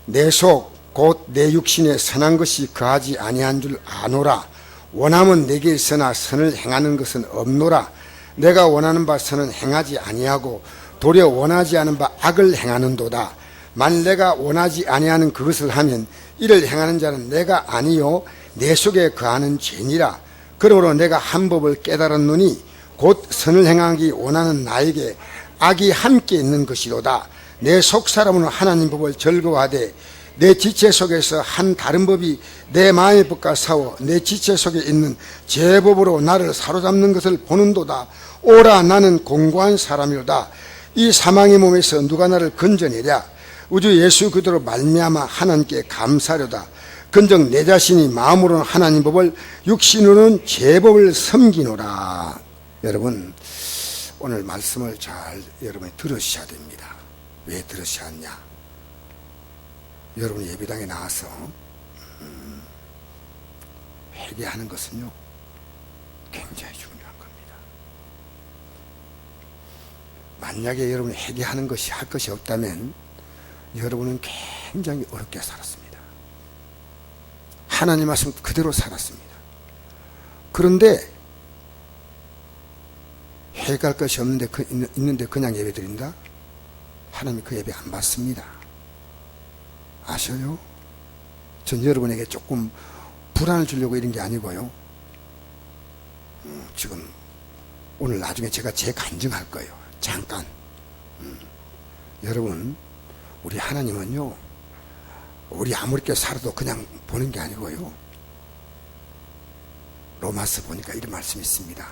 내 속 곧 내 육신에 선한 것이 거하지 아니한 줄 아노라. 원함은 내게 있으나 선을 행하는 것은 없노라. 내가 원하는 바 선은 행하지 아니하고 도리어 원하지 않은 바 악을 행하는도다. 만일 내가 원하지 아니하는 그것을 하면 이를 행하는 자는 내가 아니요 내 속에 거하는 죄니라. 그러므로 내가 한 법을 깨달았노니 곧 선을 행하기 원하는 나에게 악이 함께 있는 것이로다. 내 속 사람은 하나님 법을 즐거워하되 내 지체 속에서 한 다른 법이 내 마음의 법과 싸워 내 지체 속에 있는 제 법으로 나를 사로잡는 것을 보는도다. 오라, 나는 공고한 사람이로다. 이 사망의 몸에서 누가 나를 건져내랴. 우주 예수 그리스도로 말미암아 하나님께 감사하려다. 근정 내 자신이 마음으로는 하나님 법을 육신으로는 제 법을 섬기노라. 여러분, 오늘 말씀을 잘 여러분이 들으셔야 됩니다. 왜 들으셔야 하냐? 여러분이 예배당에 나와서 회개하는 것은요 굉장히 중요한 겁니다. 만약에 여러분이 회개하는 것이 할 것이 없다면 여러분은 굉장히 어렵게 살았습니다. 하나님 말씀 그대로 살았습니다. 그런데 회개할 것이 있는데 그냥 예배 드린다? 하나님이 그 예배 안 받습니다. 아셔요? 전 여러분에게 조금 불안을 주려고 이런 게 아니고요. 지금 오늘 나중에 제가 재간증할 거예요. 잠깐. 여러분, 우리 하나님은요, 우리 아무렇게 살아도 그냥 보는 게 아니고요. 로마서 보니까 이런 말씀이 있습니다.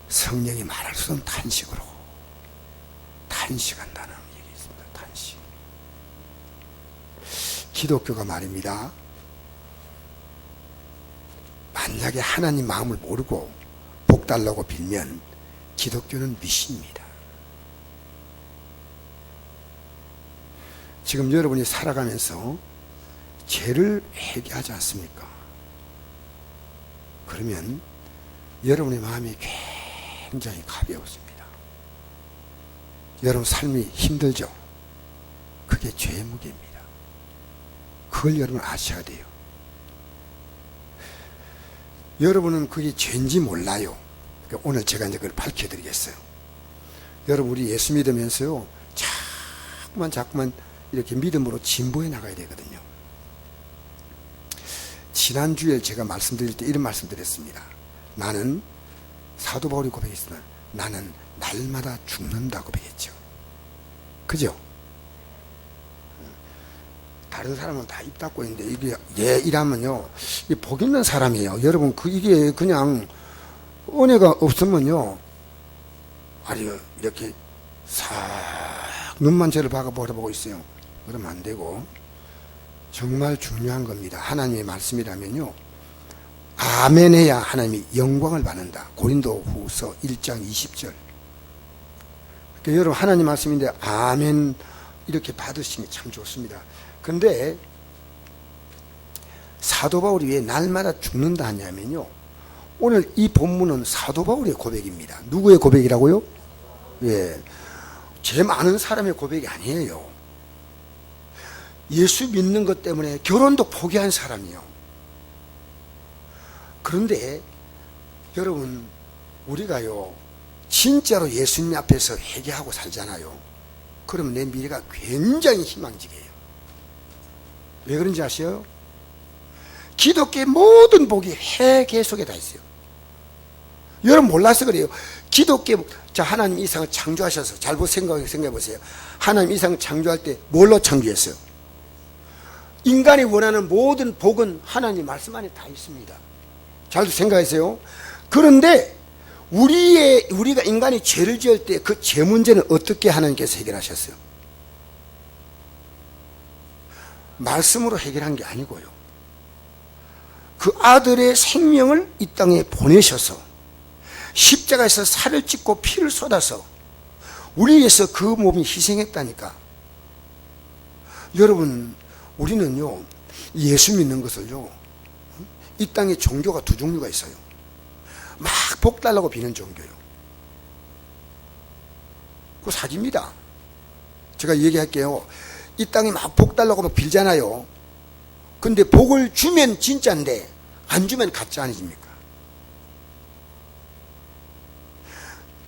성령이 말할 수 없는 탄식으로 탄식한다는 얘기 있습니다. 탄식. 기독교가 말입니다. 만약에 하나님 마음을 모르고 복 달라고 빌면 기독교는 미신입니다. 지금 여러분이 살아가면서 죄를 회개하지 않습니까? 그러면 여러분의 마음이 굉장히 가벼워집니다. 여러분 삶이 힘들죠? 그게 죄의 무게입니다. 그걸 여러분 아셔야 돼요. 여러분은 그게 죄인지 몰라요. 그러니까 오늘 제가 이제 그걸 밝혀드리겠어요. 여러분, 우리 예수 믿으면서요, 자꾸만 이렇게 믿음으로 진보해 나가야 되거든요. 지난주에 제가 말씀드릴 때 이런 말씀 드렸습니다. 나는, 사도 바울이 고백했으나 나는 날마다 죽는다 고백했죠. 그죠? 다른 사람은 다 입 닫고 있는데 이게 이라면요, 복 있는 사람이에요. 여러분, 이게 그냥 은혜가 없으면요, 아니 이렇게 싹 눈만 저를 바라보고 있어요. 그러면 안 되고, 정말 중요한 겁니다. 하나님의 말씀이라면요, 아멘 해야 하나님이 영광을 받는다. 고린도 후서 1장 20절. 그러니까 여러분, 하나님 말씀인데 아멘 이렇게 받으시면 참 좋습니다. 근데 사도 바울이 왜 날마다 죽는다 하냐면요, 오늘 이 본문은 사도 바울의 고백입니다. 누구의 고백이라고요? 예, 죄 많은 사람의 고백이 아니에요. 예수 믿는 것 때문에 결혼도 포기한 사람이요. 그런데 여러분, 우리가요 진짜로 예수님 앞에서 회개하고 살잖아요. 그러면 내 미래가 굉장히 희망지게요. 왜 그런지 아세요? 기독교의 모든 복이 회개 속에 다 있어요. 여러분 몰라서 그래요. 기독교, 자, 하나님 이상을 창조하셔서 잘 생각해 보세요. 하나님 이상을 창조할 때 뭘로 창조했어요? 인간이 원하는 모든 복은 하나님 말씀 안에 다 있습니다. 잘 생각하세요. 그런데 우리가 인간이 죄를 지을 때 그 죄 문제는 어떻게 하나님께서 해결하셨어요? 말씀으로 해결한 게 아니고요, 그 아들의 생명을 이 땅에 보내셔서 십자가에서 살을 찢고 피를 쏟아서 우리 위해서 그 몸이 희생했다니까. 여러분, 우리는요 예수 믿는 것을요, 이 땅에 종교가 두 종류가 있어요. 막 복 달라고 비는 종교요. 그거 사기입니다. 제가 얘기할게요. 이 땅에 막 복 달라고 막 빌잖아요. 근데 복을 주면 진짜인데 안 주면 가짜 아니십니까?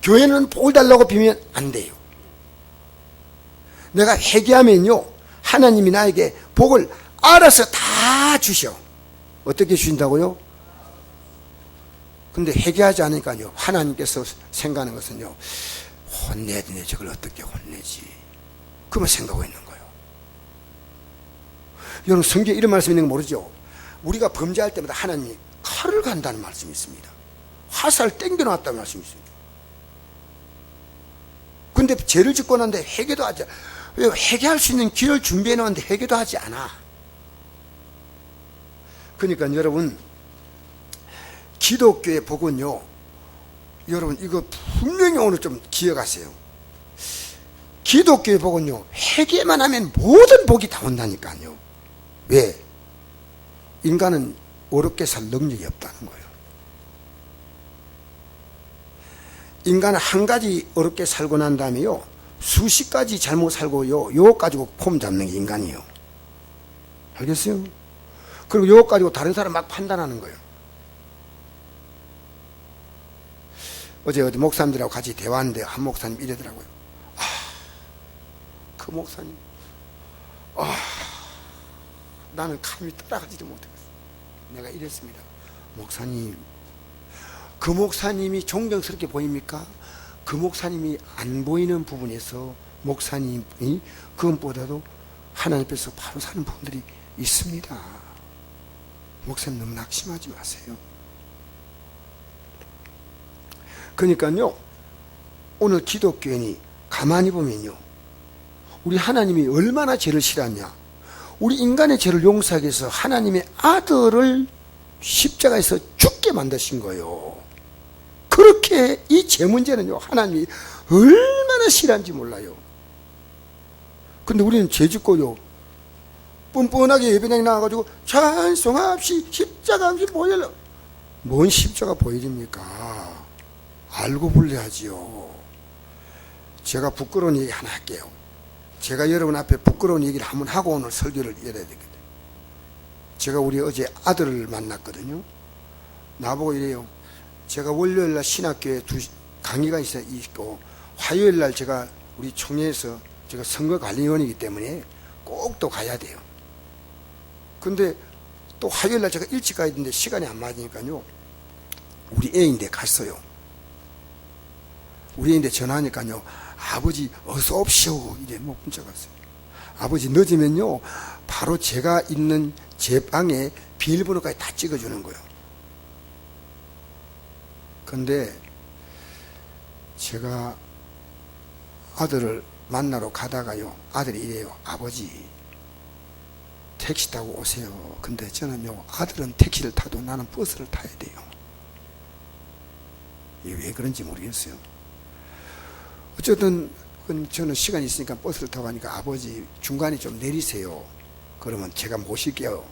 교회는 복을 달라고 빌면 안 돼요. 내가 회개하면요, 하나님이 나에게 복을 알아서 다 주셔. 어떻게 주신다고요? 근데 회개하지 않으니까요, 하나님께서 생각하는 것은요, 혼내야 되네. 저걸 어떻게 혼내지? 그만 생각하고 있는 거예요. 여러분, 성경에 이런 말씀이 있는 거 모르죠? 우리가 범죄할 때마다 하나님이 칼을 간다는 말씀이 있습니다. 화살 땡겨놨다는 말씀이 있습니다. 근데 죄를 짓고 났는데 회개도 하지, 회개할 수 있는 길을 준비해 놓았는데 회개도 하지 않아. 그러니까 여러분, 기독교의 복은요, 여러분 이거 분명히 오늘 좀 기억하세요. 기독교의 복은요, 회개만 하면 모든 복이 다 온다니까요. 왜? 인간은 어렵게 살 능력이 없다는 거예요. 인간은 한 가지 어렵게 살고 난 다음에요, 수십 가지 잘못 살고요, 요거 가지고 폼 잡는 게 인간이에요. 알겠어요? 그리고 요거 가지고 다른 사람 막 판단하는 거예요. 어제 어디 목사님들하고 같이 대화하는데 한 목사님 이러더라고요. 그 목사님, 나는 감히 따라가지도 못했어요. 내가 이랬습니다. 목사님, 그 목사님이 존경스럽게 보입니까? 그 목사님이 안 보이는 부분에서 목사님이 그것보다도 하나님 앞에서 바로 사는 분들이 있습니다. 목사님 너무 낙심하지 마세요. 그러니까요, 오늘 기독교인이 가만히 보면요, 우리 하나님이 얼마나 죄를 싫어하냐. 우리 인간의 죄를 용서하기 위해서 하나님의 아들을 십자가에서 죽게 만드신 거예요. 그렇게 이 죄 문제는요, 하나님이 얼마나 싫어한지 몰라요. 근데 우리는 죄 짓고요, 뻔뻔하게 예배당에 나와가지고 찬송합시 십자가 없이 보여라. 뭔 십자가 보여줍니까? 알고 불려야지요. 제가 부끄러운 얘기 하나 할게요. 제가 여러분 앞에 부끄러운 얘기를 한번 하고 오늘 설교를 열어야 되거든요. 제가 우리 어제 아들을 만났거든요. 나보고 이래요. 제가 월요일날 신학교에 강의가 있고, 화요일날 제가 우리 총회에서 제가 선거관리위원이기 때문에 꼭 또 가야 돼요. 근데 또 화요일날 제가 일찍 가야 되는데 시간이 안 맞으니까요, 우리 애인데 갔어요. 우리 애인데 전화하니까요, 아버지 어서 옵시오 이래 뭐 문자가 왔어요. 아버지 늦으면요, 바로 제가 있는 제 방에 비밀번호까지 다 찍어주는 거예요. 근데 제가 아들을 만나러 가다가요, 아들이 이래요. 아버지 택시 타고 오세요. 근데 저는요, 아들은 택시를 타도 나는 버스를 타야 돼요. 이게 왜 그런지 모르겠어요. 어쨌든 저는 시간이 있으니까 버스를 타고 가니까 아버지 중간에 좀 내리세요. 그러면 제가 모실게요.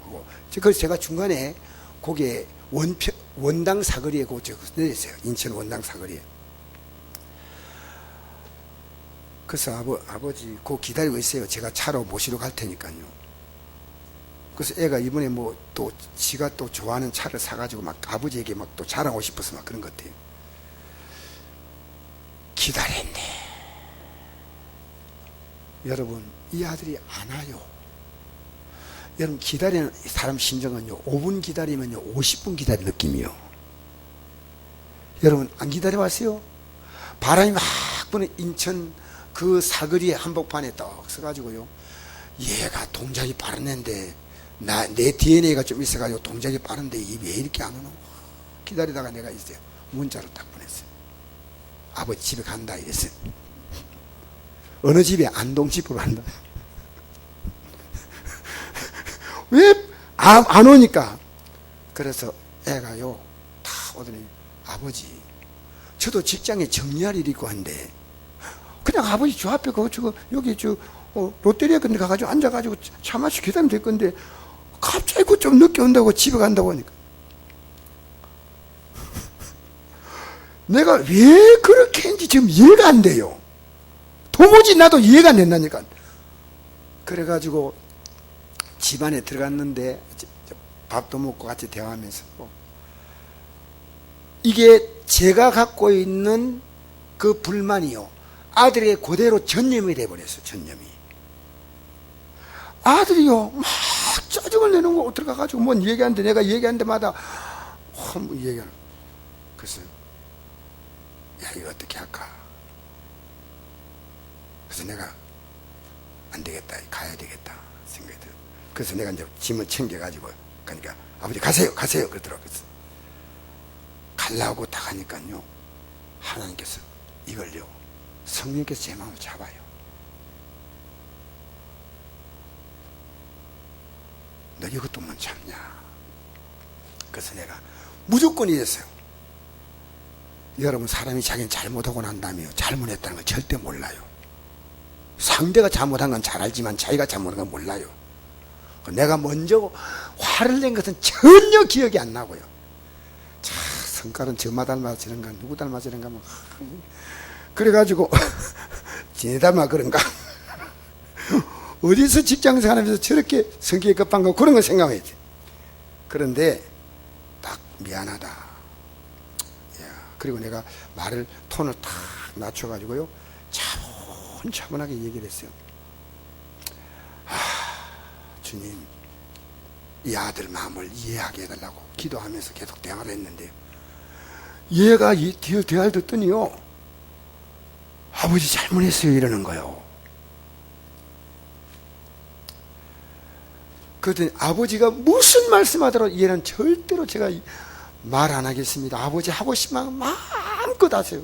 그래서 제가 중간에 거기에 원당 사거리에 내렸어요. 인천 원당 사거리에. 그래서 아버지 그 기다리고 있어요. 제가 차로 모시러 갈 테니까요. 그래서 애가 이번에 뭐 또 지가 또 좋아하는 차를 사가지고 막 아버지에게 막 또 자랑하고 싶어서 막 그런 것 같아요. 기다렸네. 여러분, 이 아들이 안 와요. 여러분, 기다리는 사람 심정은요, 5분 기다리면요 50분 기다린 느낌이요. 여러분, 안 기다려봤어요? 바람이 막 부는 인천 그 사거리에 한복판에 딱 서가지고요, 얘가 동작이 빠르는데 내 DNA가 좀 있어가지고 동작이 빠른데 이 왜 이렇게 안 오노? 기다리다가 내가 있어요, 문자로 딱 보냈어요. 아버지 집에 간다 이랬어요. 어느 집에? 안동집으로 간다. 왜 안 오니까. 그래서 애가요 다 오더니, 아버지 저도 직장에 정리할 일이 있고 한데 그냥 아버지 저 앞에 여기 롯데리아 근데 가가지고 앉아가지고 차 마시고 기다리면 될 건데 갑자기 좀 늦게 온다고 집에 간다고 하니까 내가 왜 그렇게 했는지 지금 이해가 안 돼요. 도무지 나도 이해가 안 된다니까. 그래가지고 집안에 들어갔는데 밥도 먹고 같이 대화하면서 이게 제가 갖고 있는 그 불만이요, 아들에게 그대로 전염이 돼버렸어요. 전염이. 아들이요 막 짜증을 내는 거 들어가가지고 뭔 얘기하는데, 내가 얘기한 데마다 뭐 얘기하는. 그래서 야, 이거 어떻게 할까? 그래서 내가 안 되겠다, 가야 되겠다 생각이 들어요. 그래서 내가 이제 짐을 챙겨가지고 그러니까 아버지 가세요 그러더라고요. 가려고 딱 하니까요, 하나님께서 이걸요, 성령께서 제 마음을 잡아요. 너 이것도 못 참냐? 그래서 내가 무조건 이랬어요. 여러분, 사람이 자기는 잘못하고 난 다음에 잘못했다는 걸 절대 몰라요. 상대가 잘못한 건 잘 알지만 자기가 잘못한 건 몰라요. 내가 먼저 화를 낸 것은 전혀 기억이 안 나고요. 자, 성깔은 저마 닮아 저런가, 누구 닮아 저런가, 뭐. 그래가지고 지네 닮아 그런가. 어디서 직장생활 하면서 저렇게 성격이 급한 거, 그런 거 생각했지. 그런데 딱 미안하다. 야, 그리고 내가 말을 톤을 탁 낮춰가지고요, 차분차분하게 얘기를 했어요. 주님, 이 아들 마음을 이해하게 해달라고 기도하면서 계속 대화를 했는데요, 얘가 이 대화를 듣더니요, 아버지 잘못했어요 이러는 거예요. 그랬더니 아버지가 무슨 말씀하더라도 얘는 절대로 제가 말 안 하겠습니다. 아버지 하고 싶으면 마음껏 하세요.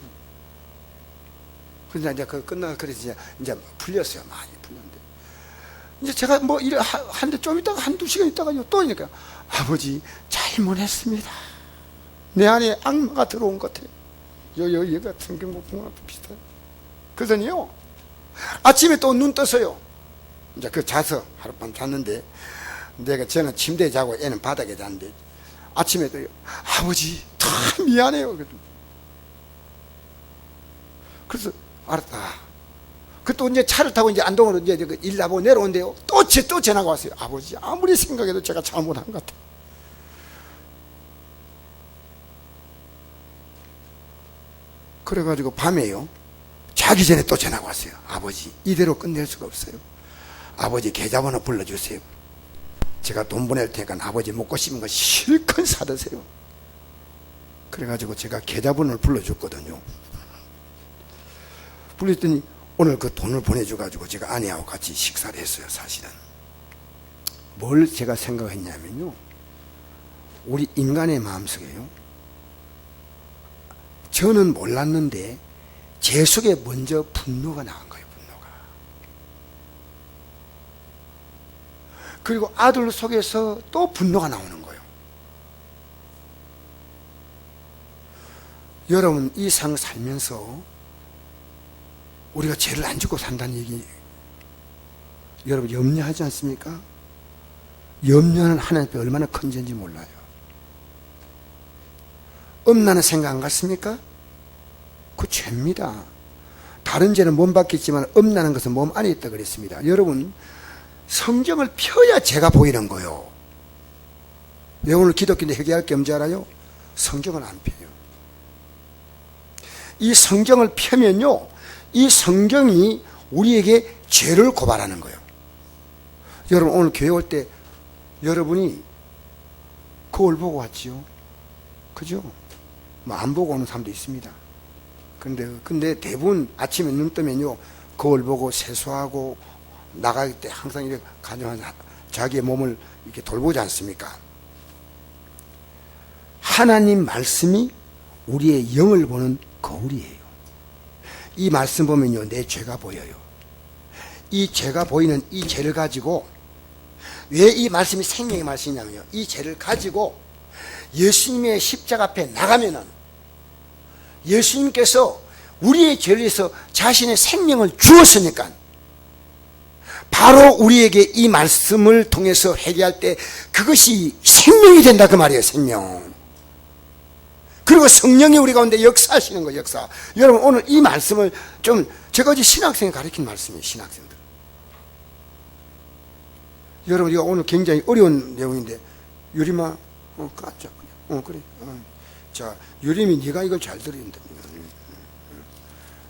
그러니까 이제 그 끝나고 그래서 이제 풀렸어요. 많이 풀렸는데 이제 제가 뭐 이래 한데 좀 있다가 한두 시간 있다가요 또 이니까 아버지 잘못했습니다. 내 안에 악마가 들어온 것 같아요. 얘가 성경 복음과 비슷해요. 그러더니요, 아침에 또 눈 떠서요, 이제 그 자서 하룻밤 잤는데, 저는 침대에 자고 애는 바닥에 잤는데, 아침에 또 아버지 다 미안해요. 그래서 알았다. 그 또 이제 차를 타고 이제 안동으로 이제 일 나보고 내려온대요. 또 전화가 왔어요. 아버지 아무리 생각해도 제가 잘못한 것 같아요. 그래가지고 밤에요, 자기 전에 또 전화가 왔어요. 아버지 이대로 끝낼 수가 없어요. 아버지 계좌번호 불러주세요. 제가 돈 보낼 테니까 아버지 먹고 싶은 거 실컷 사드세요. 그래가지고 제가 계좌번호를 불러줬거든요. 불렀더니 오늘 그 돈을 보내줘가지고 제가 아내하고 같이 식사를 했어요. 사실은 뭘 제가 생각했냐면요, 우리 인간의 마음속에요, 저는 몰랐는데 제 속에 먼저 분노가 나온 거예요. 분노가. 그리고 아들 속에서 또 분노가 나오는 거예요. 여러분, 이 상 살면서 우리가 죄를 안 짓고 산다는 얘기, 여러분 염려하지 않습니까? 염려는 하나님 앞에 얼마나 큰 죄인지 몰라요. 엄나는 생각 안 같습니까? 그 죄입니다. 다른 죄는 몸 밖에 있지만 엄나는 것은 몸 안에 있다 그랬습니다. 여러분, 성경을 펴야 죄가 보이는 거요. 왜 오늘 기독교인데 회개할 게 뭔지 알아요? 성경을 안 펴요. 이 성경을 펴면요, 이 성경이 우리에게 죄를 고발하는 거예요. 여러분, 오늘 교회 올 때 여러분이 거울 보고 왔지요? 그죠? 뭐 안 보고 오는 사람도 있습니다. 근데 대부분 아침에 눈 뜨면요, 거울 보고 세수하고 나갈 때 항상 이렇게 가정한 자기의 몸을 이렇게 돌보지 않습니까? 하나님 말씀이 우리의 영을 보는 거울이에요. 이 말씀 보면요, 내 죄가 보여요. 이 죄가 보이는 이 죄를 가지고, 왜 이 말씀이 생명의 말씀이냐면요, 이 죄를 가지고 예수님의 십자가 앞에 나가면은 예수님께서 우리의 죄를 위해서 자신의 생명을 주었으니까 바로 우리에게 이 말씀을 통해서 회개할 때 그것이 생명이 된다, 그 말이에요. 생명. 그리고 성령이 우리 가운데 역사하시는 거예요. 역사. 여러분, 오늘 이 말씀을 좀, 제가 어제 신학생이 가르친 말씀이에요. 신학생들. 여러분, 이거 오늘 굉장히 어려운 내용인데, 유림아, 까자, 그냥. 그래. 자, 유림이 네가 이걸 잘 들어야 된다.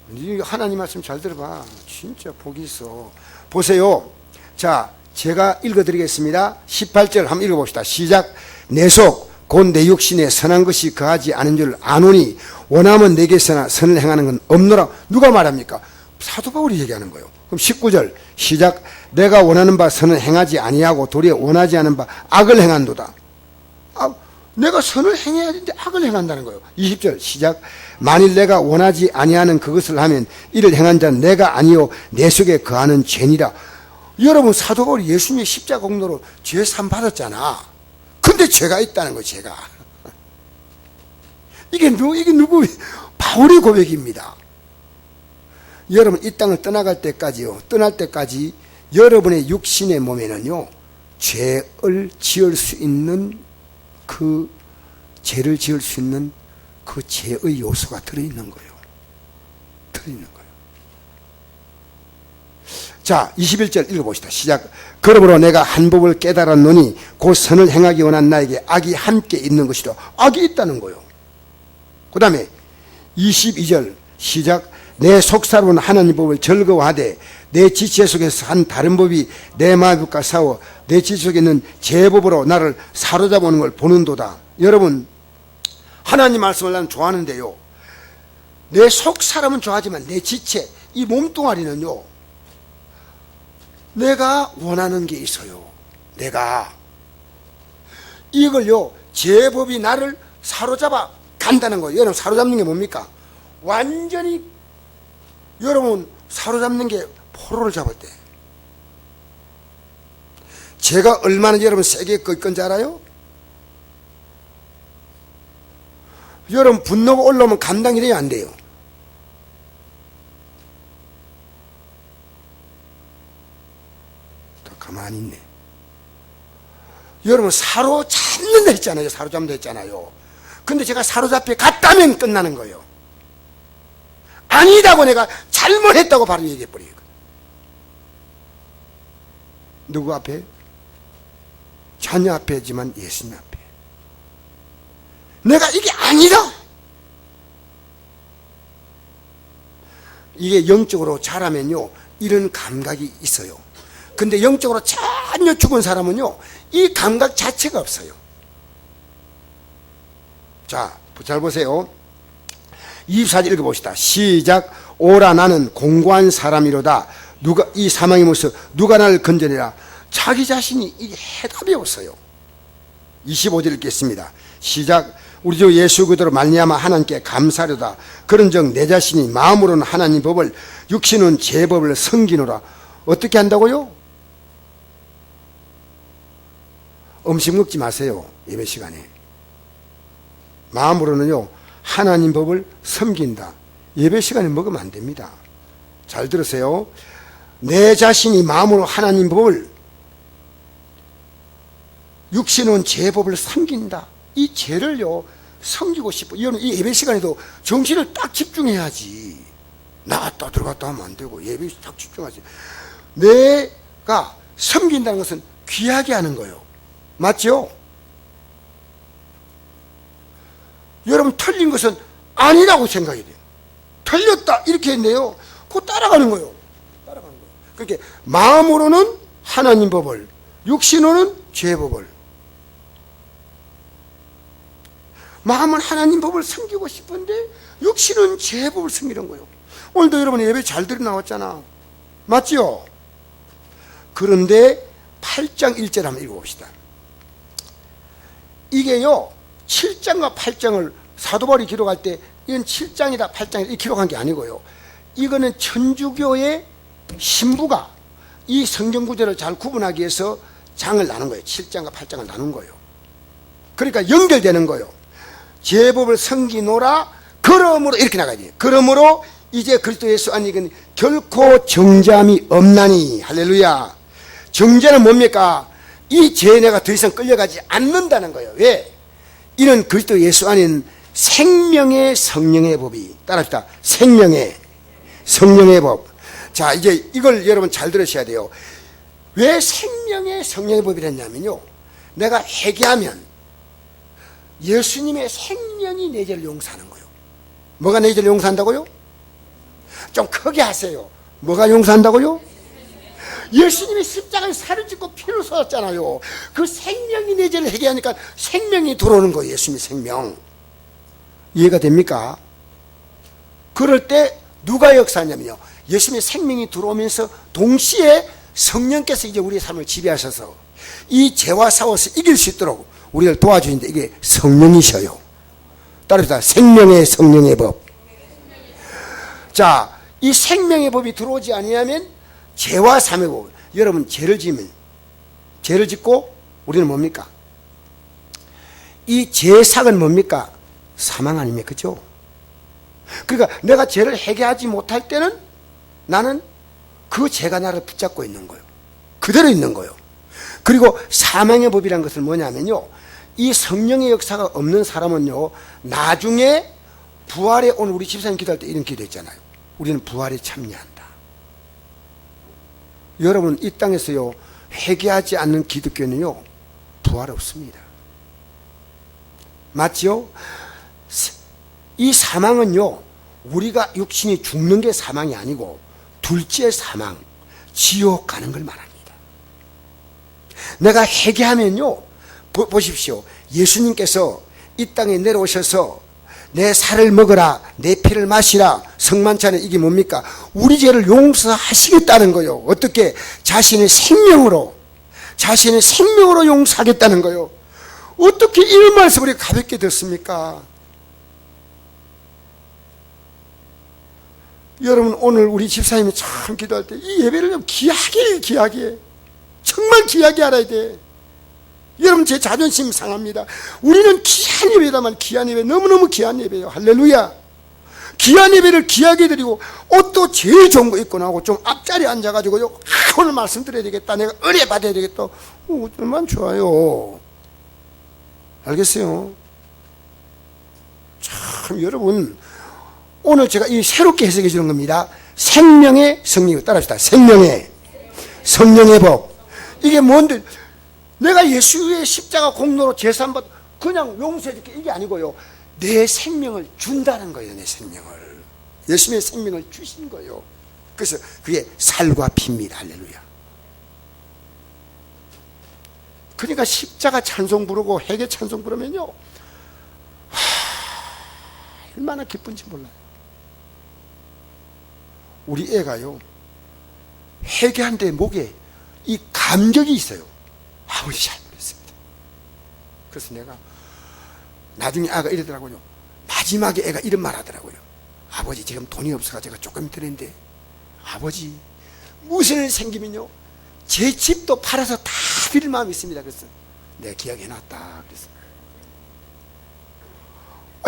네 하나님 말씀 잘 들어봐. 진짜 복이 있어. 보세요. 자, 제가 읽어드리겠습니다. 18절 한번 읽어봅시다. 시작. 내 속 곧 내 육신에 선한 것이 거하지 않은 줄 아노니 원하면 내게서나 선을 행하는 건 없노라. 누가 말합니까? 사도 바울이 얘기하는 거예요. 그럼 19절 시작. 내가 원하는 바 선을 행하지 아니하고 도리어 원하지 않은 바 악을 행한도다. 내가 선을 행해야 되는데 악을 행한다는 거예요. 20절 시작. 만일 내가 원하지 아니하는 그것을 하면 이를 행한 자는 내가 아니요 내 속에 거하는 죄니라. 여러분, 사도 바울이 예수님의 십자가 공로로 죄 산 받았잖아. 근데 죄가 있다는 거예요. 죄가. 이게 누구? 바울의 고백입니다. 여러분, 이 땅을 떠날 때까지 여러분의 육신의 몸에는요, 죄를 지을 수 있는 그 죄를 지을 수 있는 그 죄의 요소가 들어있는 거예요. 자, 21절 읽어봅시다. 시작. 그러므로 내가 한 법을 깨달았노니 곧 선을 행하기 원한 나에게 악이 함께 있는 것이라. 악이 있다는 거예요. 그 다음에 22절 시작. 내 속사로운 하나님 법을 즐거워하되 내 지체 속에서 한 다른 법이 내 마음과 싸워 내 지체 속에 있는 제 법으로 나를 사로잡아오는 걸 보는도다. 여러분, 하나님 말씀을 나는 좋아하는데요, 내 속사람은 좋아하지만 내 지체, 이 몸뚱아리는요, 내가 원하는 게 있어요. 내가 이걸요, 제 법이 나를 사로잡아 간다는 거예요. 여러분, 사로잡는 게 뭡니까? 완전히 여러분 사로잡는 게 포로를 잡을 때, 제가 얼마나 여러분 세게 끌 건지 알아요? 여러분, 분노가 올라오면 감당이 돼야 안 돼요. 가만히 있네. 여러분, 사로잡는다 했잖아요. 사로잡는다 했잖아요. 근데 제가 사로잡혀 갔다면 끝나는 거예요. 아니다고 내가 잘못했다고 바로 얘기해버려요. 누구 앞에? 자녀 앞에지만 예수님 앞에. 내가 이게 아니다. 이게 영적으로 자라면요, 이런 감각이 있어요. 근데 영적으로 전혀 죽은 사람은요, 이 감각 자체가 없어요. 자, 잘 보세요. 24절 읽어봅시다. 시작. 오라 나는 공고한 사람이로다. 누가 이 사망의 모습 누가 나를 건져내라. 자기 자신이 이 해답이 없어요. 25절 읽겠습니다. 시작. 우리 주 예수 그리스도로 말미암아 하나님께 감사하려다. 그런즉 내 자신이 마음으로는 하나님 법을, 육신은 제 법을 섬기노라. 어떻게 한다고요? 음식 먹지 마세요. 예배 시간에. 마음으로는요, 하나님 법을 섬긴다. 예배 시간에 먹으면 안 됩니다. 잘 들으세요. 내 자신이 마음으로 하나님 법을, 육신은 제 법을 섬긴다. 이 죄를요, 섬기고 싶어. 이거는 이 예배 시간에도 정신을 딱 집중해야지. 나갔다 들어갔다 하면 안 되고, 예배에 딱 집중하지. 내가 섬긴다는 것은 귀하게 하는 거예요. 맞죠? 여러분, 틀린 것은 아니라고 생각이 돼요. 틀렸다 이렇게 했네요. 그거 따라가는 거예요. 그렇게 마음으로는 하나님 법을, 육신으로는 죄 법을. 마음은 하나님 법을 섬기고 싶은데 육신은 죄 법을 섬기는 거예요. 오늘도 여러분 예배 잘 들어 나왔잖아. 맞죠? 그런데 8장 1절 한번 읽어봅시다. 이게요, 7장과 8장을 사도 바울이 기록할 때 이건 7장이다 8장이다 이 기록한 게 아니고요, 이거는 천주교의 신부가 이 성경 구절을 잘 구분하기 위해서 장을 나눈 거예요. 7장과 8장을 나눈 거예요. 그러니까 연결되는 거예요. 제법을 섬기노라. 그러므로 이렇게 나가야 돼요. 그러므로 이제 그리스도 예수 안에 이건 결코 정죄함이 없나니. 할렐루야. 정죄는 뭡니까? 이 죄에 내가 더 이상 끌려가지 않는다는 거예요. 왜? 이는 그리스도 예수 안에는 생명의 성령의 법이, 따라합시다. 생명의 성령의 법. 자, 이제 이걸 여러분 잘 들으셔야 돼요. 왜 생명의 성령의 법이랬냐면요, 내가 회개하면 예수님의 생명이 내 죄를 용서하는 거예요. 뭐가 내 죄를 용서한다고요? 좀 크게 하세요. 뭐가 용서한다고요? 예수님이 십자가에 살을 찢고 피를 쏟았잖아요. 그 생명이 내 죄를 회개하니까 생명이 들어오는 거예요. 예수님의 생명. 이해가 됩니까? 그럴 때 누가 역사하냐면요, 예수님의 생명이 들어오면서 동시에 성령께서 이제 우리의 삶을 지배하셔서 이 죄와 싸워서 이길 수 있도록 우리를 도와주는데, 이게 성령이셔요. 따라합시다. 생명의 성령의 법. 자, 이 생명의 법이 들어오지 아니하면 죄와 삶의 법. 여러분, 죄를 짓고 우리는 뭡니까? 이 죄삭은 뭡니까? 사망 아닙니까? 그죠? 그러니까 내가 죄를 해결하지 못할 때는 나는 그 죄가 나를 붙잡고 있는 거예요. 그대로 있는 거예요. 그리고 사망의 법이란 것은 뭐냐면요, 이 성령의 역사가 없는 사람은요, 나중에 부활에, 오늘 우리 집사님 기도할 때 이런 기도했잖아요. 우리는 부활에 참여한다. 여러분, 이 땅에서요, 회개하지 않는 기독교는요, 부활 없습니다. 맞죠? 이 사망은요, 우리가 육신이 죽는 게 사망이 아니고 둘째 사망, 지옥 가는 걸 말합니다. 내가 회개하면요, 보십시오. 예수님께서 이 땅에 내려오셔서 내 살을 먹으라, 내 피를 마시라, 성만찬에, 이게 뭡니까? 우리 죄를 용서하시겠다는 거예요. 어떻게? 자신의 생명으로 용서하겠다는 거예요. 어떻게 이 말씀을 우리가 가볍게 듣습니까? 여러분, 오늘 우리 집사님이 참 기도할 때 이 예배를 좀 귀하게 정말 귀하게 알아야 돼. 여러분, 제 자존심 상합니다. 우리는 귀한 예배다만, 귀한 예배, 너무너무 귀한 예배예요. 할렐루야. 귀한 예배를 귀하게 드리고, 옷도 제일 좋은 거 입고 나오고, 좀 앞자리에 앉아가지고요, 오늘 말씀 드려야 되겠다, 내가 은혜 받아야 되겠다, 얼마나 좋아요. 알겠어요? 참, 여러분, 오늘 제가 이 새롭게 해석해 주는 겁니다. 생명의 성령. 따라합시다. 생명의 성령의 법. 이게 뭔데? 내가 예수의 십자가 공로로 제사한받 그냥 용서해줄게, 이게 아니고요, 내 생명을 준다는 거예요. 내 생명을, 예수님의 생명을 주신 거예요. 그래서 그게 살과 피입니다. 할렐루야. 그러니까 십자가 찬송 부르고 회개 찬송 부르면요, 얼마나 기쁜지 몰라요. 우리 애가요, 회개한 데 목에 이 감격이 있어요. 아버지 잘못했습니다. 그래서 내가 나중에 아가 이러더라고요. 마지막에 애가 이런 말 하더라고요. 아버지, 지금 돈이 없어서 제가 조금 드렸는데, 아버지, 무슨 일 생기면요, 제 집도 팔아서 다 드릴 마음이 있습니다. 그래서 내가 기억해놨다. 그래서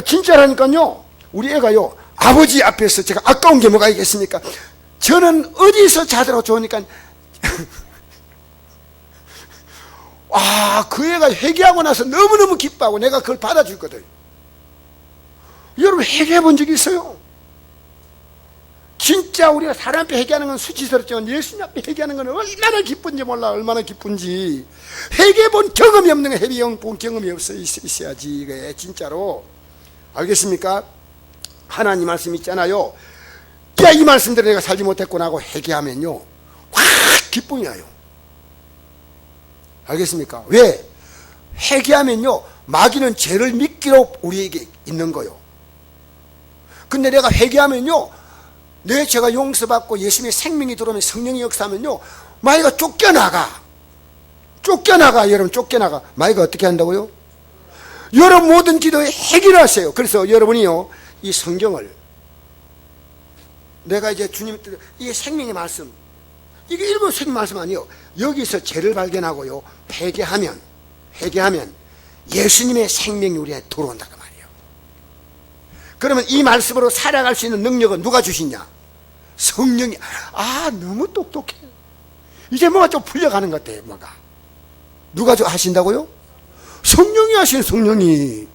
진짜라니까요. 우리 애가요, 아버지 앞에서 제가 아까운 게 뭐가 있겠습니까? 저는 어디서 자더라도 좋으니까 그 애가 회개하고 나서 너무너무 기뻐하고 내가 그걸 받아주거든. 여러분, 회개해 본 적이 있어요? 진짜 우리가 사람 앞에 회개하는 건 수치스럽지만 예수님 앞에 회개하는 건 얼마나 기쁜지 몰라. 얼마나 기쁜지. 회개해 본 경험이 없는 거, 회개 본 경험이 있어야지. 이게 진짜로. 알겠습니까? 하나님 말씀 있잖아요. 야, 이 말씀대로 내가 살지 못했구나 하고 회개하면요, 확 기쁨이 나요. 알겠습니까? 왜? 회개하면요, 마귀는 죄를 믿기로 우리에게 있는 거요. 근데 내가 회개하면요, 내 죄가 용서받고 예수님의 생명이 들어오면, 성령이 역사하면요, 마귀가 쫓겨나가. 여러분, 쫓겨나가. 마귀가 어떻게 한다고요? 여러분 모든 기도에 해결하세요. 그래서 여러분이요, 이 성경을, 내가 이제 주님, 이게 생명의 말씀, 이게 일본 생명 말씀 아니에요. 여기서 죄를 발견하고요, 회개하면 예수님의 생명이 우리한테 들어온다고 말이에요. 그러면 이 말씀으로 살아갈 수 있는 능력은 누가 주시냐? 성령이. 너무 똑똑해. 이제 뭐가 좀 풀려가는 것 같아요. 뭐가 누가 하신다고요? 성령이 하시는, 성령이.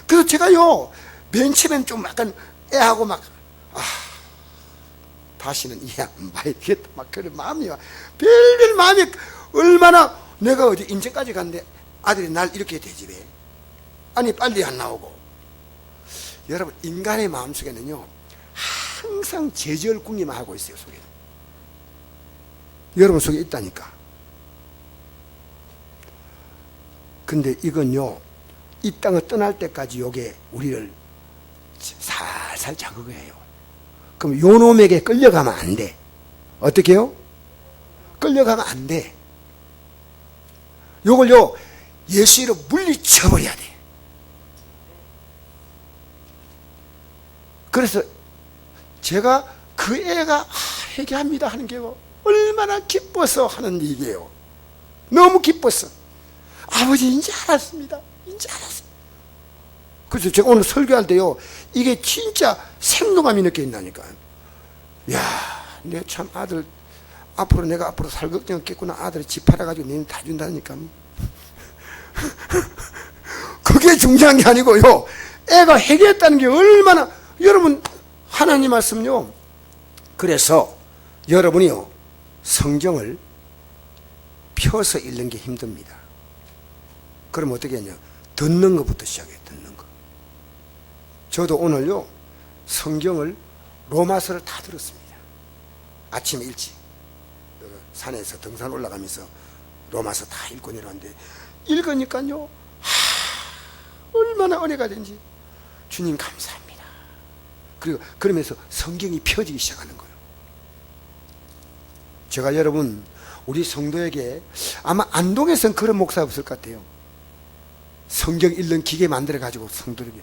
그래서 제가요, 맨 처음엔 좀 약간 애하고 막 다시는 이해 안 봐야겠다. 막 그런 마음이 와. 별별 마음이 얼마나 내가 어디 인천까지 갔는데 아들이 날 이렇게 대집해. 아니 빨리 안 나오고. 여러분 인간의 마음속에는요 항상 제절궁리만 하고 있어요. 속에는. 여러분 속에 있다니까. 근데 이건요 이 땅을 떠날 때까지 요게 우리를 살살 자극해요. 그럼 요 놈에게 끌려가면 안 돼. 어떻게 해요? 끌려가면 안 돼. 요걸요 예수로 물리쳐버려야 돼. 그래서 제가 그 애가 회개합니다 하는 게 얼마나 기뻐서 하는 얘기예요. 너무 기뻤어. 아버지 이제 알았습니다. 이제 알았습니다. 그래서 제가 오늘 설교할 때요 이게 진짜 생동감이 느껴진다니까요. 야, 내 참 아들 앞으로 내가 앞으로 살 걱정 없겠구나. 아들이 집 팔아가지고 내는 다 준다니까. 그게 중요한 게 아니고요 애가 회개했다는 게 얼마나. 여러분 하나님 말씀요 그래서 여러분이요 성경을 펴서 읽는 게 힘듭니다. 그럼 어떻게 하냐 듣는 것부터 시작해요. 듣는 거. 저도 오늘요 성경을 로마서를 다 들었습니다. 아침에 일찍 산에서 등산 올라가면서 로마서 다 읽고 내려왔는데 읽으니까요 얼마나 은혜가 된지. 주님 감사합니다. 그리고 그러면서 성경이 펴지기 시작하는 거예요. 제가 여러분 우리 성도에게 아마 안동에서는 그런 목사 없을 것 같아요. 성경 읽는 기계 만들어 가지고 성도에게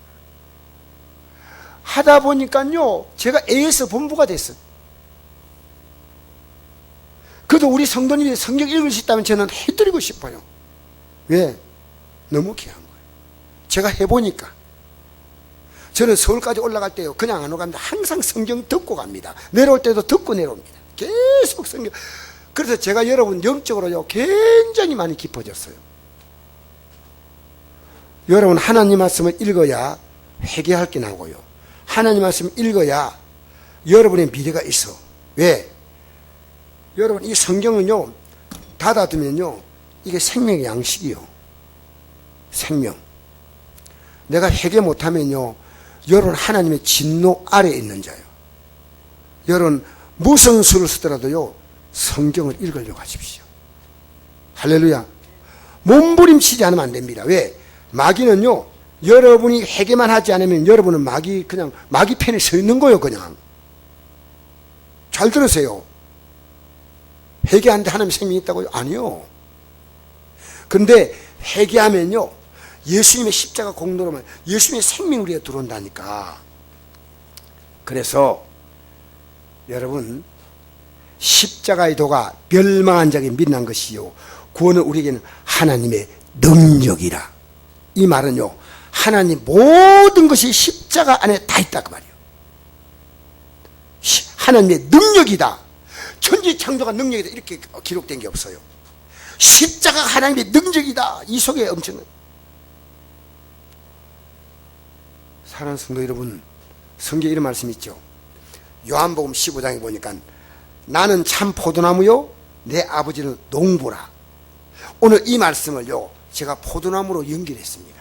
하다 보니까요 제가 AS 본부가 됐어요. 그래도 우리 성도님이 성경 읽을 수 있다면 저는 해드리고 싶어요. 왜? 너무 귀한 거예요. 제가 해보니까 저는 서울까지 올라갈 때요 그냥 안 오고 갑니다. 항상 성경 듣고 갑니다. 내려올 때도 듣고 내려옵니다. 계속 성경. 그래서 제가 여러분 영적으로요 굉장히 많이 깊어졌어요. 여러분 하나님 말씀을 읽어야 회개할 게 나오고요 하나님 말씀을 읽어야 여러분의 미래가 있어. 왜? 여러분 이 성경은요 닫아두면요 이게 생명의 양식이요. 생명. 내가 회개 못하면요 여러분 하나님의 진노 아래에 있는 자예요. 여러분 무슨 수를 쓰더라도요 성경을 읽으려고 하십시오. 할렐루야. 몸부림치지 않으면 안 됩니다. 왜? 마귀는요 여러분이 회개만 하지 않으면 여러분은 그냥 마귀 편에 서 있는 거예요. 그냥 잘 들으세요. 회개하는데 하나님 생명이 있다고요? 아니요. 근데 회개하면요 예수님의 십자가 공로로만 예수님의 생명이 우리에 들어온다니까. 그래서 여러분 십자가의 도가 멸망한 자에게 빛난 것이요 구원은 우리에게는 하나님의 능력이라. 이 말은요 하나님 모든 것이 십자가 안에 다 있다 그 말이에요. 하나님의 능력이다. 천지창조가 능력이다 이렇게 기록된 게 없어요. 십자가가 하나님의 능력이다. 이 속에 엄청난. 사랑하는 성도 여러분 성경에 이런 말씀이 있죠. 요한복음 15장에 보니까 나는 참 포도나무요 내 아버지는 농부라. 오늘 이 말씀을요 제가 포도나무로 연결했습니다.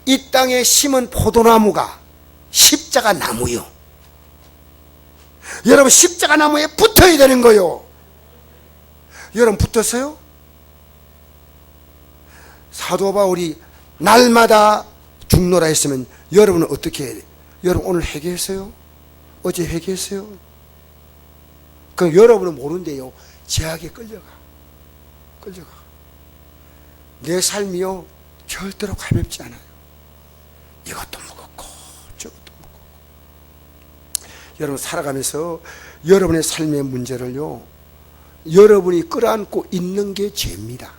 이 땅에 심은 포도나무가 십자가 나무요. 여러분 십자가 나무에 붙어야 되는 거요. 여러분 붙었어요? 사도 바울이 날마다 죽노라 했으면 여러분은 어떻게 해야 돼요? 여러분 오늘 회개했어요? 어제 회개했어요? 그럼 여러분은 모르는데요 죄악에 끌려가. 내 삶이요 절대로 가볍지 않아요. 이것도 무겁고 저것도 무겁고. 여러분 살아가면서 여러분의 삶의 문제를요 여러분이 끌어안고 있는 게 죄입니다.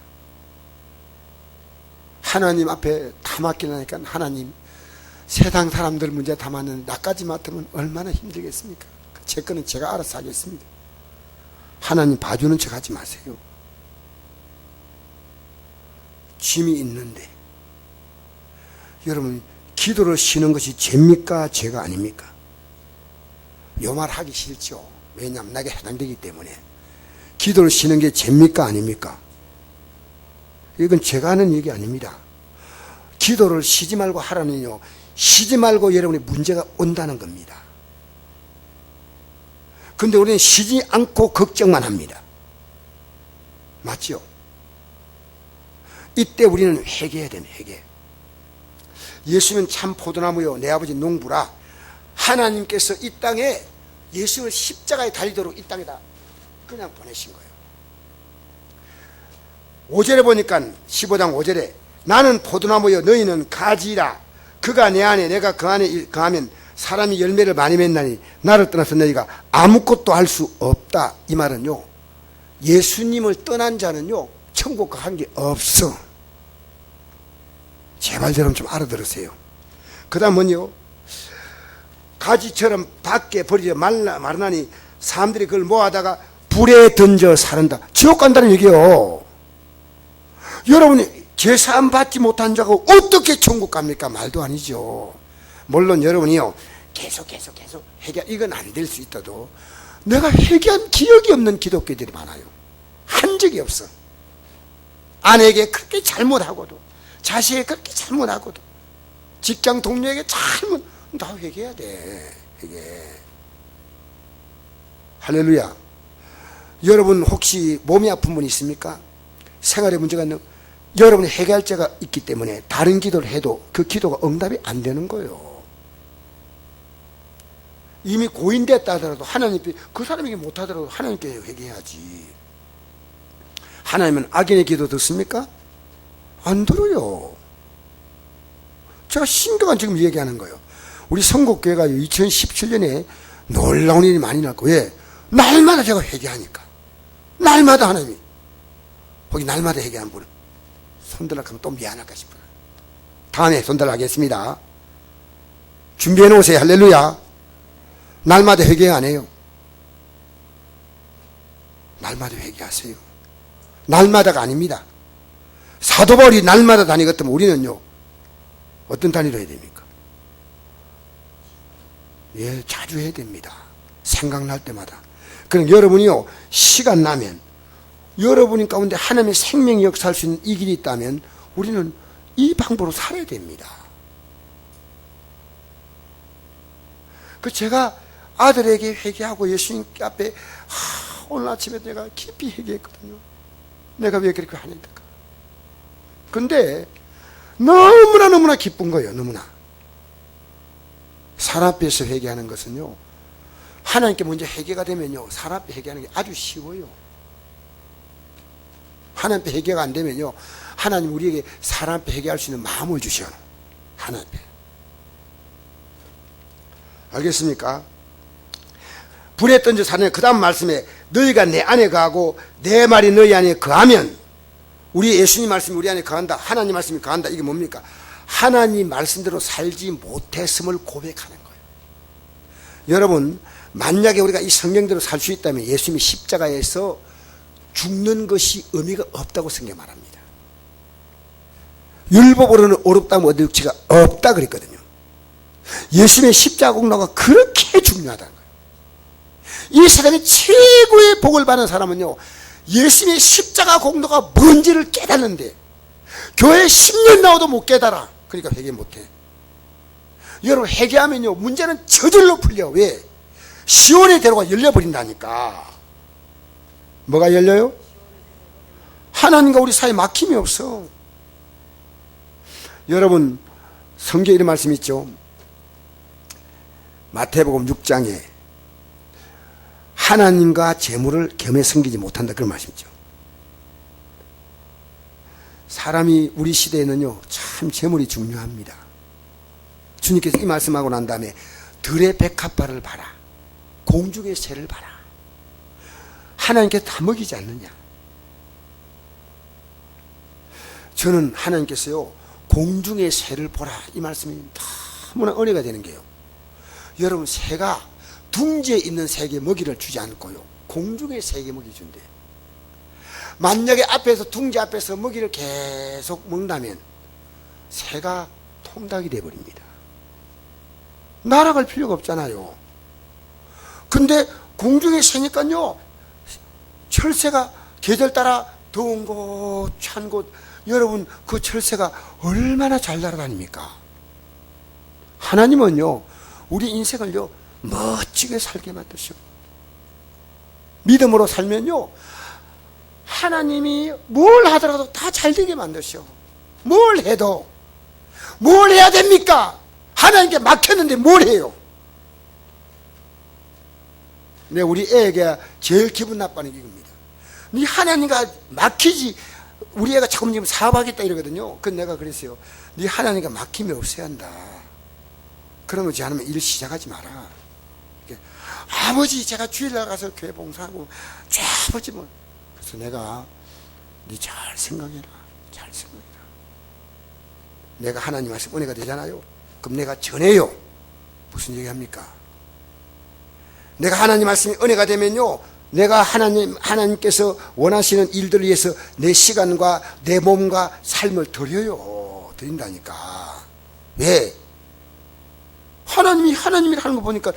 하나님 앞에 다 맡기려니까 하나님 세상 사람들 문제 다 맡는데 나까지 맡으면 얼마나 힘들겠습니까? 제 거는 제가 알아서 하겠습니다. 하나님 봐주는 척 하지 마세요. 짐이 있는데 여러분 기도를 쉬는 것이 죄입니까? 죄가 아닙니까? 요 말 하기 싫죠. 왜냐하면 나에게 해당되기 때문에. 기도를 쉬는 게 죄입니까 아닙니까? 이건 제가 하는 얘기 아닙니다. 기도를 쉬지 말고 하라는요, 쉬지 말고 여러분의 문제가 온다는 겁니다. 근데 우리는 쉬지 않고 걱정만 합니다. 맞죠? 이때 우리는 회개해야 됩니다. 회개. 예수는 참 포도나무요 내 아버지 농부라. 하나님께서 이 땅에 예수를 십자가에 달리도록 이 땅에다 그냥 보내신 거예요. 5절에 보니까 15장 5절에 나는 포도나무여 너희는 가지라. 그가 내 안에 내가 그 안에 거하면 사람이 열매를 많이 맺나니 나를 떠나서 너희가 아무것도 할 수 없다. 이 말은요, 예수님을 떠난 자는요 천국과 관계 없어. 제발 여러분 좀 알아들으세요. 그 다음은요, 가지처럼 밖에 버리지 말라니 사람들이 그걸 모아다가 불에 던져 사른다. 지옥 간다는 얘기요. 여러분이 제사함 받지 못한 자가 어떻게 천국 갑니까? 말도 아니죠. 물론 여러분이요 계속 회개, 이건 안 될 수 있어도 내가 회개한 기억이 없는 기독교들이 많아요. 한 적이 없어. 아내에게 그렇게 잘못하고도, 자식에게 그렇게 잘못하고도, 직장 동료에게 잘못, 다 회개해야 돼. 회개. 할렐루야. 여러분 혹시 몸이 아픈 분 있습니까? 생활에 문제가 있는, 여러분이 회개할 자가 있기 때문에 다른 기도를 해도 그 기도가 응답이 안 되는 거예요. 이미 고인됐다 하더라도 하나님, 그 사람에게 못하더라도 하나님께 회개해야지. 하나님은 악인의 기도 듣습니까? 안 들어요. 제가 심각한 지금 얘기하는 거예요. 우리 성국교회가 2017년에 놀라운 일이 많이 났고, 왜? 날마다 제가 회개하니까. 날마다 하나님이. 거기 날마다 회개한 분은 손들라고 하면 또 미안할까 싶어요. 다음에 손들라 하겠습니다. 준비해 놓으세요. 할렐루야. 날마다 회개 안 해요. 날마다 회개하세요. 날마다가 아닙니다. 사도 바울이 날마다 다니겠다면 우리는요 어떤 단위로 해야 됩니까? 예, 자주 해야 됩니다. 생각날 때마다. 그럼 여러분이요 시간 나면, 여러분 가운데 하나님의 생명이 역사할 수 있는 이 길이 있다면 우리는 이 방법으로 살아야 됩니다. 그 제가 아들에게 회개하고 예수님 앞에 오늘 아침에 내가 깊이 회개했거든요. 내가 왜 그렇게 하는가. 근데 너무나 기쁜 거예요. 너무나. 사람 앞에서 회개하는 것은요, 하나님께 먼저 회개가 되면요 사람 앞에 회개하는 게 아주 쉬워요. 하나님 앞에 회개가 안 되면요 하나님 우리에게 사람 앞에 회개할 수 있는 마음을 주셔요. 하나님 앞에. 알겠습니까? 불에 던져 사는, 그 다음 말씀에 너희가 내 안에 거하고 내 말이 너희 안에 거하면, 우리 예수님 말씀이 우리 안에 거한다, 하나님 말씀이 거한다. 이게 뭡니까? 하나님 말씀대로 살지 못했음을 고백하는 거예요. 여러분 만약에 우리가 이 성경대로 살 수 있다면 예수님이 십자가에서 죽는 것이 의미가 없다고 성경 말합니다. 율법으로는 어렵다면 얻을 가치가 없다 그랬거든요. 예수님의 십자가 공로가 그렇게 중요하다는 거예요. 이 세상에 최고의 복을 받는 사람은요 예수님의 십자가 공로가 뭔지를 깨닫는데, 교회 10년 나와도 못 깨달아. 그러니까 회개 못해. 여러분 회개하면요 문제는 저절로 풀려. 왜? 시온의 대로가 열려버린다니까. 뭐가 열려요? 하나님과 우리 사이에 막힘이 없어. 여러분 성경에 이런 말씀 있죠. 마태복음 6장에 하나님과 재물을 겸해 섬기지 못한다, 그런 말씀이죠. 사람이 우리 시대에는요 참 재물이 중요합니다. 주님께서 이 말씀하고 난 다음에 들의 백합화를 봐라, 공중의 새를 봐라. 하나님께서 다 먹이지 않느냐. 저는 하나님께서요 공중의 새를 보라, 이 말씀이 너무나 은혜가 되는 게요, 여러분 새가 둥지에 있는 새에게 먹이를 주지 않고요 공중의 새에게 먹이 준대. 만약에 앞에서 둥지 앞에서 먹이를 계속 먹는다면 새가 통닭이 되어버립니다. 날아갈 필요가 없잖아요. 근데 공중에 새니까요, 철새가 계절 따라 더운 곳, 찬 곳, 여러분 그 철새가 얼마나 잘 날아다닙니까? 하나님은요, 우리 인생을요, 멋지게 살게 만드셔. 믿음으로 살면요, 하나님이 뭘 하더라도 다 잘되게 만드셔. 뭘 해도. 뭘 해야 됩니까? 하나님께 막혔는데 뭘 해요? 네, 우리 애에게 제일 기분 나빠하는 게 이겁니다. 네 하나님과 막히지. 우리 애가 조금 지금 사업하겠다 이러거든요. 그래서 내가 그랬어요. 네 하나님과 막힘이 없어야 한다. 그러지 않으면 일 시작하지 마라. 아버지, 제가 주일날 가서 교회 봉사하고 아버지 뭐. 그래서 내가 네 잘 생각해라. 잘 생각해라. 내가 하나님 말씀 은혜가 되잖아요. 그럼 내가 전해요. 무슨 얘기합니까? 내가 하나님 말씀이 은혜가 되면요, 내가 하나님께서 원하시는 일들을 위해서 내 시간과 내 몸과 삶을 드린다니까. 왜? 하나님이 하는 거 보니까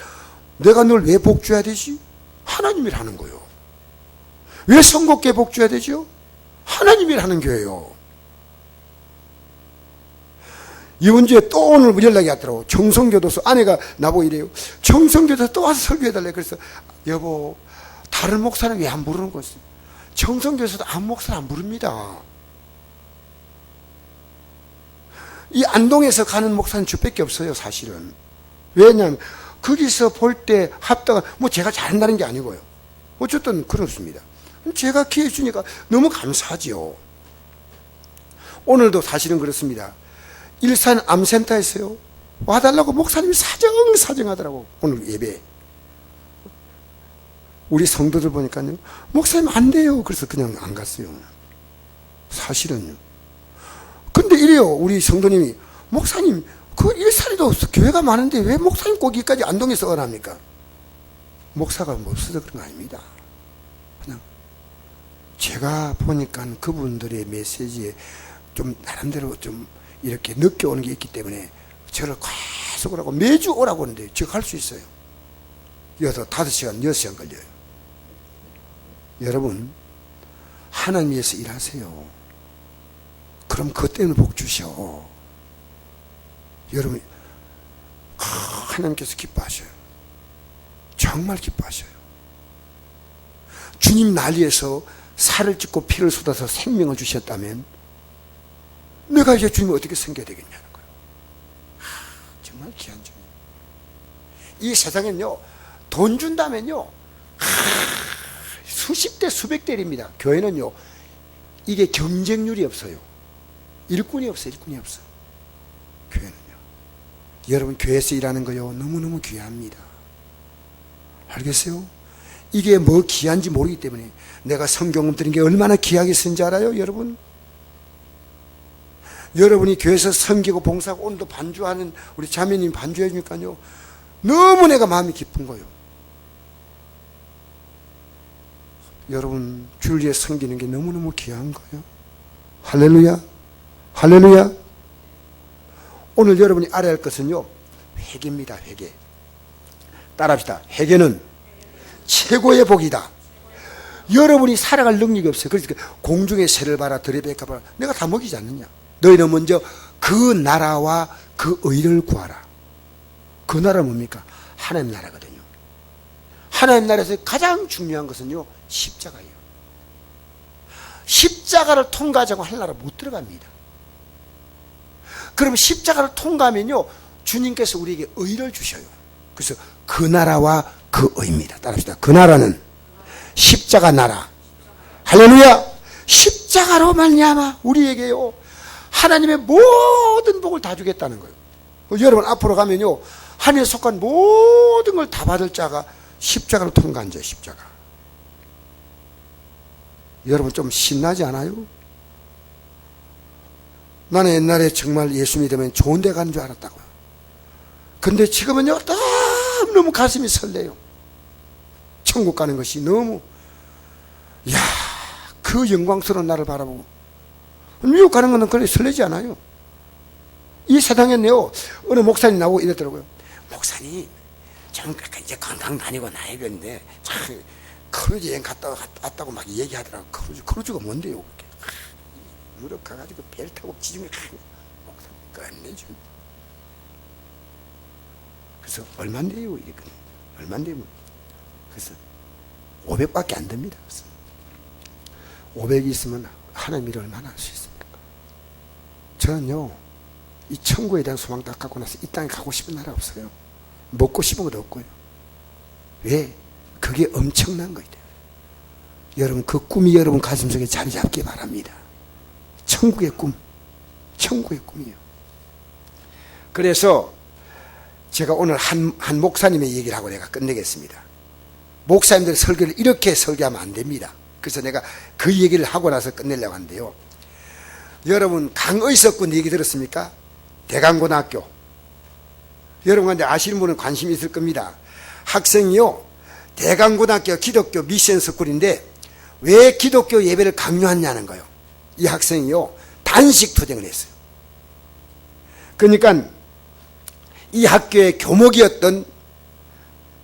내가 널 왜 복줘야 되지? 하나님이 하는 거요. 왜 선곡교회 복줘야 되죠? 하나님이 하는 교회요. 이번 주에 또 오늘 연락이 왔더라고. 청송교도소 아내가 나보고 이래요. 청송교도소 또 와서 설교해달래. 그래서 여보, 다른 목사는 왜 안 부르는 거지? 청송교도소도 아무 목사는 안 부릅니다. 이 안동에서 가는 목사는 저밖에 없어요, 사실은. 왜냐하면 거기서 볼 때 합당한, 뭐 제가 잘한다는 게 아니고요. 어쨌든 그렇습니다. 제가 기회 주니까 너무 감사하지요. 오늘도 사실은 그렇습니다. 일산 암센터에서요, 와달라고 목사님이 사정하더라고. 오늘 예배. 우리 성도들 보니까요, 목사님 안 돼요. 그래서 그냥 안 갔어요. 사실은요. 근데 이래요. 우리 성도님이, 목사님, 그 일산에도 교회가 많은데 왜 목사님 꼭 여기까지 안동에서 원합니까? 목사가 못 써서 그런 거 아닙니다. 그냥 제가 보니까 그분들의 메시지에 좀 나름대로 좀 이렇게 늦게 오는 게 있기 때문에 저를 계속 오라고, 매주 오라고 하는데 제가 갈 수 있어요. 5시간, 6시간 걸려요. 여러분, 하나님 위해서 일하세요. 그럼 그것 때문에 복 주셔. 여러분, 하나님께서 기뻐하셔요. 정말 기뻐하셔요. 주님 난리에서 살을 찢고 피를 쏟아서 생명을 주셨다면 내가 이제 주님을 어떻게 섬겨야 되겠냐는 거예요. 정말 귀한 주님. 이 세상엔요, 돈 준다면요, 수십 대 수백 대입니다. 교회는요, 이게 경쟁률이 없어요. 일꾼이 없어요. 교회는요. 여러분, 교회에서 일하는 거요, 너무너무 귀합니다. 알겠어요? 이게 뭐 귀한지 모르기 때문에 내가 성경음 드린 게 얼마나 귀하게 쓴지 알아요, 여러분? 여러분이 교회에서 섬기고 봉사하고 오늘도 반주하는 우리 자매님 반주해 주니까요, 너무 내가 마음이 기쁜 거예요. 여러분, 주를 위해 섬기는 게 너무너무 귀한 거예요. 할렐루야. 할렐루야. 오늘 여러분이 알아야 할 것은요, 회개입니다. 회개. 따라합시다. 회개는 최고의 복이다. 여러분이 살아갈 능력이 없어요. 그러니까 공중의 새를 봐라, 들의 뱀을 봐라, 내가 다 먹이지 않느냐. 너희는 먼저 그 나라와 그 의를 구하라. 그 나라는 뭡니까? 하나님 나라거든요. 하나님 나라에서 가장 중요한 것은요, 십자가예요. 십자가를 통과하지 않고 하나님 나라 못 들어갑니다. 그럼 십자가를 통과하면요, 주님께서 우리에게 의를 주셔요. 그래서 그 나라와 그 의입니다. 따라합시다. 그 나라는 십자가 나라. 할렐루야. 십자가로 말미암아 우리에게요, 하나님의 모든 복을 다 주겠다는 거예요. 여러분, 앞으로 가면요, 하늘에 속한 모든 걸 다 받을 자가 십자가를 통과한 자예요. 십자가. 여러분, 좀 신나지 않아요? 나는 옛날에 정말 예수 믿으면 좋은 데 가는 줄 알았다고요. 근데 지금은요, 너무 가슴이 설레요. 천국 가는 것이 너무, 그 영광스러운 나를 바라보고. 미국 가는 거는 그렇게 설레지 않아요. 이 세상에는요, 어느 목사님 나오고 이랬더라고요. 목사님, 좀 이제 관광 다니고 나야겠는데 참 크루즈 여행 갔다 왔다고 막 얘기하더라고. 크루즈가 뭔데요? 유럽 가가지고 배를 타고 지중해 끝내줘. 그래서 얼만데요? 이랬거든. 얼만데요? 그래서 500밖에 안 됩니다. 그래서 500이 있으면 하나님 일을 얼마나 할 수 있습니까? 저는요, 이 천국에 대한 소망 딱 갖고 나서 이 땅에 가고 싶은 나라 없어요. 먹고 싶은 것도 없고요. 왜? 그게 엄청난 거예요. 여러분, 그 꿈이 여러분 가슴속에 자리 잡기 바랍니다. 천국의 꿈. 천국의 꿈이요. 그래서 제가 오늘 한 목사님의 얘기를 하고 내가 끝내겠습니다. 목사님들 설교를 이렇게 설교하면 안 됩니다. 그래서 내가 그 얘기를 하고 나서 끝내려고 하는데요. 여러분, 강의석군 얘기 들었습니까? 대강고등학교. 여러분한테 아시는 분은 관심이 있을 겁니다. 학생이요, 대강고등학교 기독교 미션 스쿨인데 왜 기독교 예배를 강요하냐는 거예요. 이 학생이요, 단식 투쟁을 했어요. 그러니까 이 학교의 교목이었던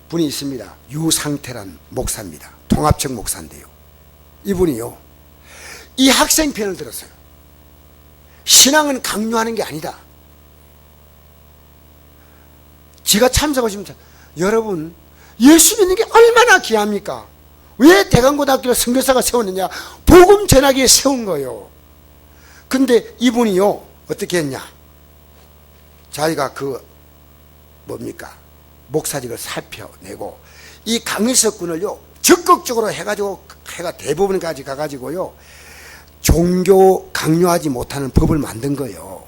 분이 있습니다. 유상태란 목사입니다. 통합청 목사인데요. 이분이요, 이 학생 편을 들었어요. 신앙은 강요하는 게 아니다. 지가 참석하시면, 여러분, 예수 믿는 게 얼마나 귀합니까? 왜 대강고등학교를 선교사가 세웠느냐? 복음 전하기에 위해 세운 거예요. 근데 이분이요, 어떻게 했냐? 자기가 뭡니까? 목사직을 살펴내고, 이 강의석군을요, 적극적으로 해가 대부분까지 가가지고요, 종교 강요하지 못하는 법을 만든 거예요.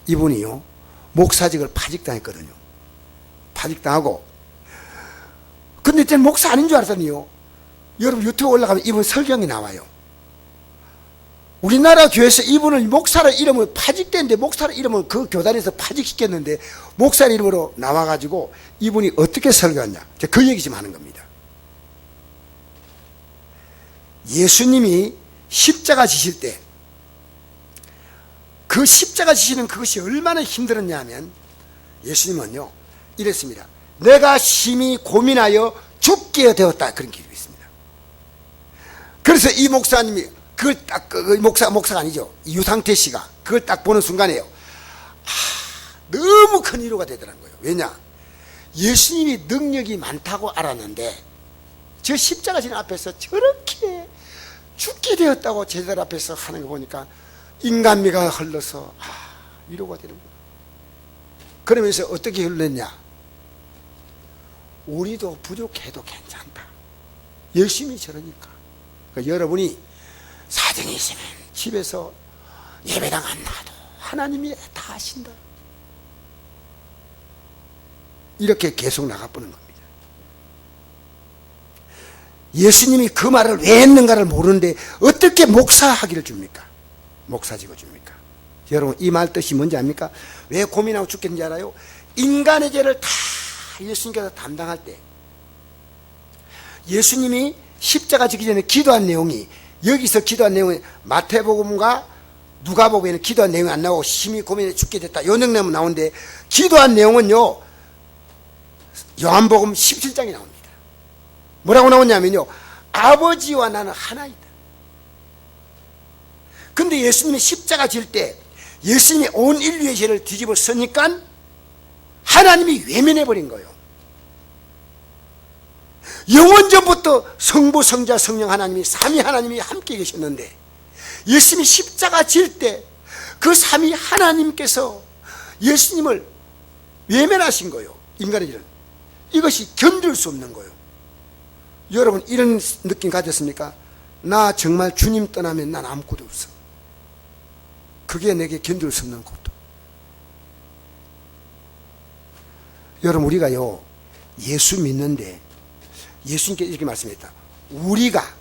이분이요, 목사직을 파직당했거든요. 파직당하고, 근데 저는 목사 아닌 줄 알았더니요, 여러분 유튜브 올라가면 이분 설경이 나와요. 우리나라 교회에서 이분을 목사를 이름을 파직됐는데, 목사를 이름을 그 교단에서 파직시켰는데 목사 이름으로 나와가지고 이분이 어떻게 설교했냐, 그 얘기 좀 하는 겁니다. 예수님이 십자가 지실 때 그 십자가 지시는 그것이 얼마나 힘들었냐 하면, 예수님은요 이랬습니다. 내가 심히 고민하여 죽게 되었다, 그런 기록이 있습니다. 그래서 이 목사님이 그걸 딱, 목사가 아니죠, 유상태 씨가 그걸 딱 보는 순간에요, 너무 큰 위로가 되더라는 거예요. 왜냐? 예수님이 능력이 많다고 알았는데 저 십자가 진 앞에서 저렇게 죽게 되었다고 제자들 앞에서 하는 거 보니까 인간미가 흘러서 위로가 되는 거예요. 그러면서 어떻게 흘렀냐? 우리도 부족해도 괜찮다. 열심히 저러니까. 그러니까 여러분이 사정이 있으면 집에서 예배당 안 나와도 하나님이 다 하신다. 이렇게 계속 나가보는 겁니다. 예수님이 그 말을 왜 했는가를 모르는데 어떻게 목사하기를 줍니까? 목사직을 줍니까? 여러분, 이 말 뜻이 뭔지 압니까? 왜 고민하고 죽겠는지 알아요? 인간의 죄를 다 예수님께서 담당할 때, 예수님이 십자가 지기 전에 기도한 내용이, 여기서 기도한 내용이 마태복음과 누가복음에는 기도한 내용이 안 나오고 심히 고민해 죽게 됐다, 요 내용은 나오는데, 기도한 내용은요 요한복음 17장에 나옵니다. 뭐라고 나오냐면요, 아버지와 나는 하나이다. 근데 예수님이 십자가 질 때 예수님이 온 인류의 죄를 뒤집어 쓰니까 하나님이 외면해버린 거예요. 영원전부터 성부, 성자, 성령 하나님이, 삼위 하나님이 함께 계셨는데 예수님이 십자가 질 때 그 삼위 하나님께서 예수님을 외면하신 거예요. 인간의 죄를. 이것이 견딜 수 없는 거예요. 여러분, 이런 느낌 가졌습니까? 나 정말 주님 떠나면 난 아무것도 없어. 그게 내게 견딜 수 없는 것도. 여러분, 우리가요 예수 믿는데 예수님께서 이렇게 말씀했다. 우리가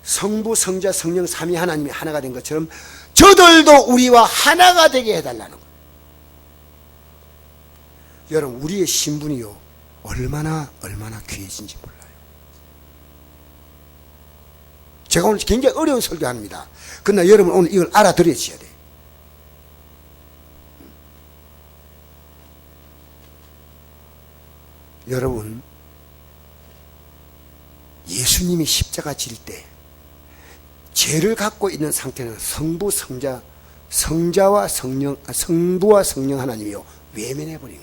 성부, 성자, 성령 삼위 하나님이 하나가 된 것처럼 저들도 우리와 하나가 되게 해달라는 거예요. 여러분, 우리의 신분이요 얼마나 귀해진지 몰라요. 제가 오늘 굉장히 어려운 설교합니다. 그러나 여러분 오늘 이걸 알아들으셔야 돼요. 여러분, 예수님이 십자가 질 때 죄를 갖고 있는 상태는 성부와 성령 하나님이요 외면해 버린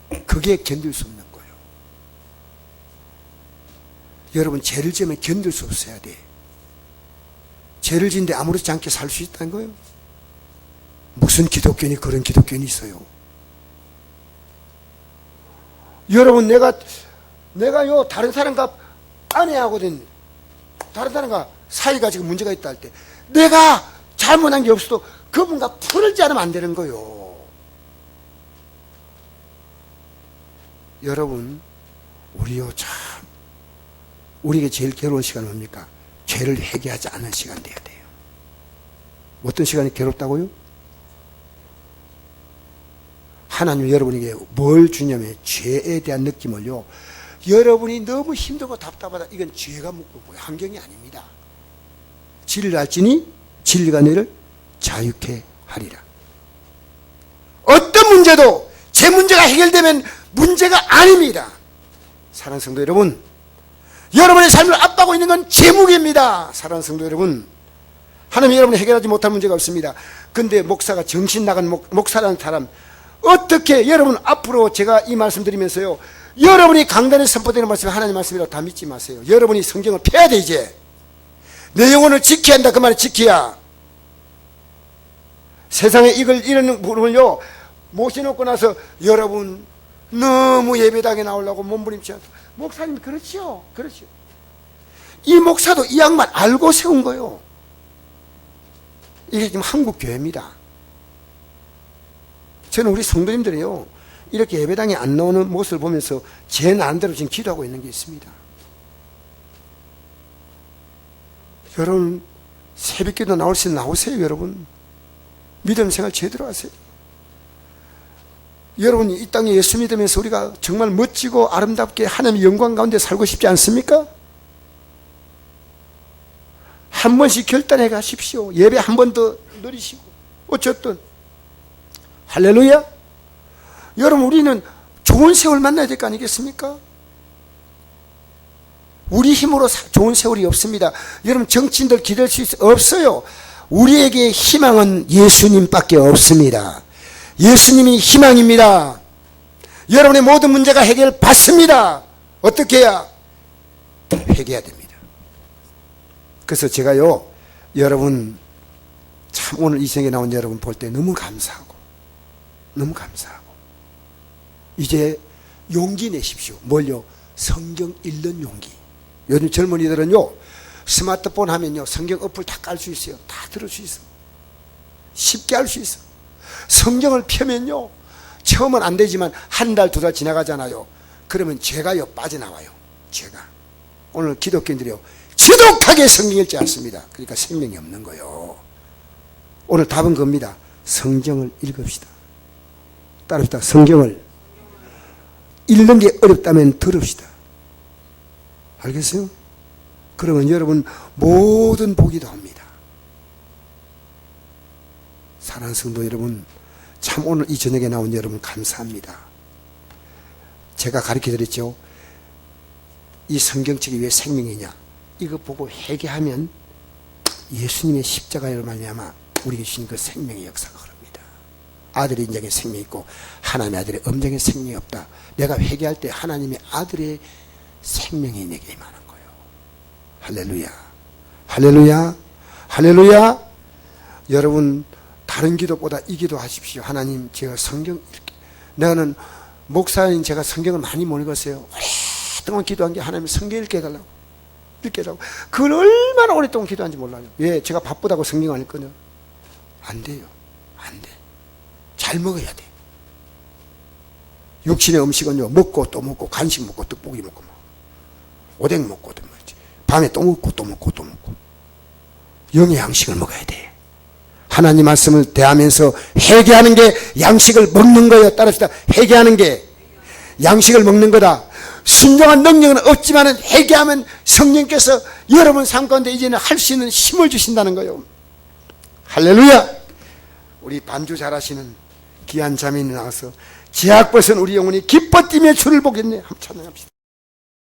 거예요. 그게 견딜 수 없는 거예요. 여러분, 죄를 지으면 견딜 수 없어야 돼. 죄를 지는데 아무렇지 않게 살 수 있다는 거예요. 무슨 기독교인이 그런 기독교인이 있어요? 여러분, 내가요 다른 사람과 아내하고든 다른 사람과 사이가 지금 문제가 있다 할 때 내가 잘못한 게 없어도 그분과 풀지 않으면 안 되는 거예요. 여러분, 우리요 참 우리에게 제일 괴로운 시간은 뭡니까? 죄를 회개하지 않는 시간 돼야 돼요. 어떤 시간이 괴롭다고요? 하나님 여러분에게 뭘 주냐면 죄에 대한 느낌을요, 여러분이 너무 힘들고 답답하다, 이건 죄가 묻고 환경이 아닙니다. 진리를 알지니 진리가 너를 자유케 하리라. 어떤 문제도 제 문제가 해결되면 문제가 아닙니다. 사랑하는 성도 여러분, 여러분의 삶을 압박하고 있는 건 제목입니다. 사랑하는 성도 여러분, 하나님이 여러분이 해결하지 못할 문제가 없습니다. 근데 목사가 정신 나간 목사라는 사람, 어떻게 여러분 앞으로 제가 이 말씀 드리면서요, 여러분이 강단에 선포되는 말씀이 하나님 말씀이라고 다 믿지 마세요. 여러분이 성경을 펴야 돼. 이제 내 영혼을 지켜야 한다, 그 말을 지켜야. 세상에 이런 분을요 모셔놓고 나서 여러분 너무 예배당에 나오려고 몸부림치 않다. 목사님 그렇지요, 그렇죠. 이 목사도 이 양만 알고 세운 거요. 이게 지금 한국 교회입니다. 저는 우리 성도님들이요 이렇게 예배당에 안 나오는 모습을 보면서 제 나름대로 지금 기도하고 있는 게 있습니다. 여러분, 새벽기도 나올 수 있으면 나오세요. 여러분, 믿음 생활 제대로 하세요. 여러분, 이 땅에 예수 믿으면서 우리가 정말 멋지고 아름답게 하나님의 영광 가운데 살고 싶지 않습니까? 한 번씩 결단해 가십시오. 예배 한 번 더 누리시고 어쨌든 할렐루야. 여러분, 우리는 좋은 세월 만나야 될 거 아니겠습니까? 우리 힘으로 좋은 세월이 없습니다. 여러분, 정치인들 기댈 수 없어요. 우리에게 희망은 예수님밖에 없습니다. 예수님이 희망입니다. 여러분의 모든 문제가 해결받습니다. 어떻게 해야? 회개해야 됩니다. 그래서 제가요, 여러분 참 오늘 이 생에 나온 여러분 볼 때 너무 감사하고 이제 용기 내십시오. 뭘요? 성경 읽는 용기. 요즘 젊은이들은요 스마트폰 하면요 성경 어플 다 깔 수 있어요. 다 들을 수 있어. 쉽게 할 수 있어. 성경을 펴면요 처음은 안 되지만 한 달, 두 달 지나가잖아요. 그러면 죄가요 빠져나와요. 죄가. 오늘 기독교인들이요 지독하게 성경 읽지 않습니다. 그러니까 생명이 없는 거예요. 오늘 답은 겁니다. 성경을 읽읍시다. 따릅시다. 성경을 읽는 게 어렵다면 들읍시다. 알겠어요? 그러면 여러분 모든 복이 나옵니다. 사랑하는 성도 여러분, 참 오늘 이 저녁에 나온 여러분 감사합니다. 제가 가르쳐드렸죠. 이 성경책이 왜 생명이냐, 이거 보고 회개하면 예수님의 십자가로 말미암아 우리에게 주신 그 생명의 역사가 흐릅니다. 아들의 인정에 생명이 있고 하나님의 아들의 음정에 생명이 없다. 내가 회개할 때 하나님의 아들의 생명이 내게 임하는 거예요. 할렐루야, 할렐루야, 할렐루야. 여러분, 다른 기도보다 이 기도 하십시오. 하나님, 제가 성경, 나는 목사인 제가 성경을 많이 못 읽었어요. 오랫동안 기도한 게 하나님 성경 읽게 해달라고. 그걸 얼마나 오랫동안 기도한지 몰라요. 왜? 제가 바쁘다고 성경 안 읽거든요. 안 돼요. 안 돼. 잘 먹어야 돼. 육신의 음식은요 먹고 또 먹고, 간식 먹고 떡볶이 먹고 오뎅 먹고 또 먹지. 밤에 또 먹고 또 먹고 또 먹고. 영의 양식을 먹어야 돼. 하나님 말씀을 대하면서 회개하는 게 양식을 먹는 거예요. 따라합시다. 회개하는 게 양식을 먹는 거다. 순종한 능력은 없지만 회개하면 성령께서 여러분 삶 가운데 이제는 할 수 있는 힘을 주신다는 거예요. 할렐루야. 우리 반주 잘하시는 귀한 자매님 나와서 죄악 벗은 우리 영혼이 기뻐 뛰며 주를 보겠네. 한번 찬양합시다.